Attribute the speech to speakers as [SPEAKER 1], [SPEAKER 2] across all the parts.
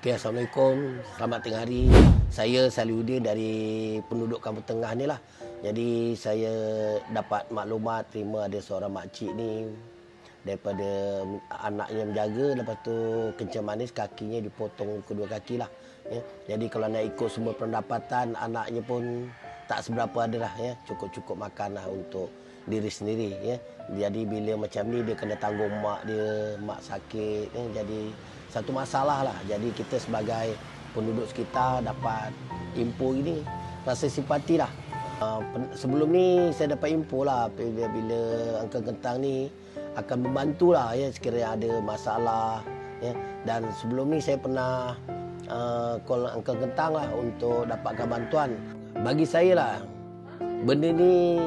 [SPEAKER 1] Okey, Assalamualaikum. Selamat tengah hari. Saya Salihuddin dari penduduk Kampung Tengah ni lah. Jadi saya dapat maklumat terima ada seorang makcik ni daripada anaknya menjaga, lepas tu kencing manis kakinya dipotong kedua kaki lah. Ya. Jadi kalau nak ikut sumber pendapatan, anaknya pun tak seberapa ada lah. Ya. Cukup-cukup makan lah untuk diri sendiri. Ya. Jadi bila macam ni dia kena tanggung mak dia, mak sakit. Ya. Jadi satu masalah lah. Jadi kita sebagai penduduk sekitar dapat info ini, rasa simpati lah. Sebelum ni saya dapat info lah bila Uncle Kentang ni akan membantu lah ya sekiranya ada masalah ya. Dan sebelum ni saya pernah call Uncle Kentang lah untuk dapatkan bantuan. Bagi saya lah, benda ni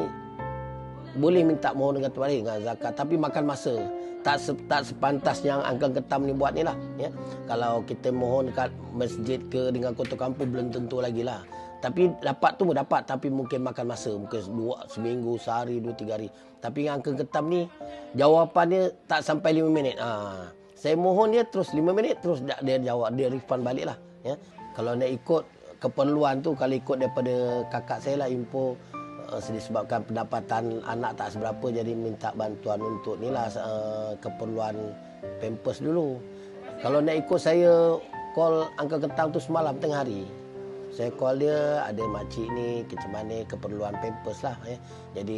[SPEAKER 1] boleh minta mohon dengan Tuhan dengan zakat, tapi makan masa. Tak sepantas yang Uncle Ketam ni buat ni lah ya. Kalau kita mohon dekat masjid ke dengan kota kampung belum tentu lagi lah. Tapi dapat tu dapat, tapi mungkin makan masa, mungkin seminggu, sehari, 2-3 hari. Tapi yang Uncle Ketam ni jawapannya tak sampai 5 minit. Saya mohon dia terus 5 minit terus dia jawab, dia refund balik lah ya. Kalau nak ikut keperluan tu, kalau ikut daripada kakak saya lah info, disebabkan pendapatan anak tak seberapa, jadi minta bantuan untuk ni lah keperluan pampers dulu. Kalau nak ikut saya call Uncle Kentang tu semalam tengah hari. Saya call dia, ada makcik ni kencing manis keperluan pampers lah ya. Jadi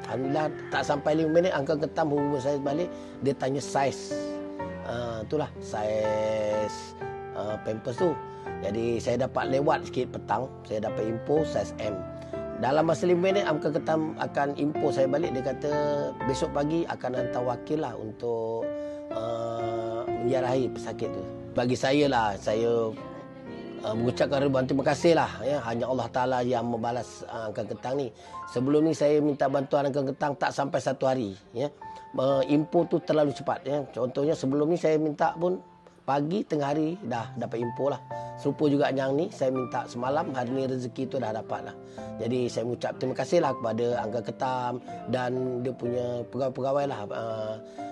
[SPEAKER 1] alhamdulillah tak sampai 5 minit Uncle Kentang hubungi saya balik, dia tanya saiz itulah saiz pampers tu. Jadi saya dapat lewat sikit petang, saya dapat info saiz M. Dalam masa 5 minit, Uncle Ketam akan info saya balik. Dia kata besok pagi akan hantar wakil lah untuk menziarahi pesakit tu. Bagi saya lah, saya mengucapkan ribuan terima kasih lah. Ya. Hanya Allah Ta'ala yang membalas Uncle Ketang ni. Sebelum ni saya minta bantuan Uncle Ketang tak sampai 1 hari. Ya. Info tu terlalu cepat. Ya. Contohnya sebelum ni saya minta pun pagi, tengah hari dah dapat info lah. Serupa juga yang ni, saya minta semalam, hari ni rezeki tu dah dapat lah. Jadi saya mengucap terima kasih lah kepada Uncle Ketam dan dia punya pegawai-pegawai lah,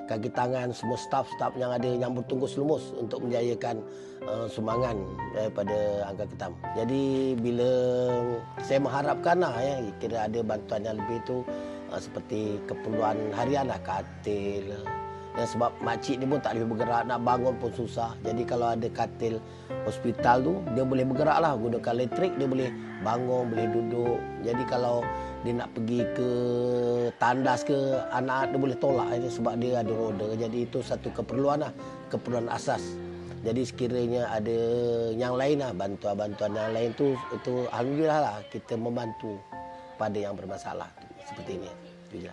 [SPEAKER 1] kaki tangan, semua staff-staff yang ada yang bertungkus lumus untuk menjayakan sumbangan daripada Uncle Ketam. Jadi bila saya mengharapkan lah ya, kira ada bantuan yang lebih tu seperti keperluan harian lah, katil. Dan sebab makcik ni pun tak boleh bergerak, nak bangun pun susah. Jadi kalau ada katil hospital tu, dia boleh bergerak lah. Gunakan elektrik, dia boleh bangun, boleh duduk. Jadi kalau dia nak pergi ke tandas ke, anak dia boleh tolak sebab dia ada roda. Jadi itu satu keperluan lah, keperluan asas. Jadi sekiranya ada yang lain lah, bantuan-bantuan yang lain tu, itu alhamdulillah lah kita membantu pada yang bermasalah. Seperti ini. Itu je.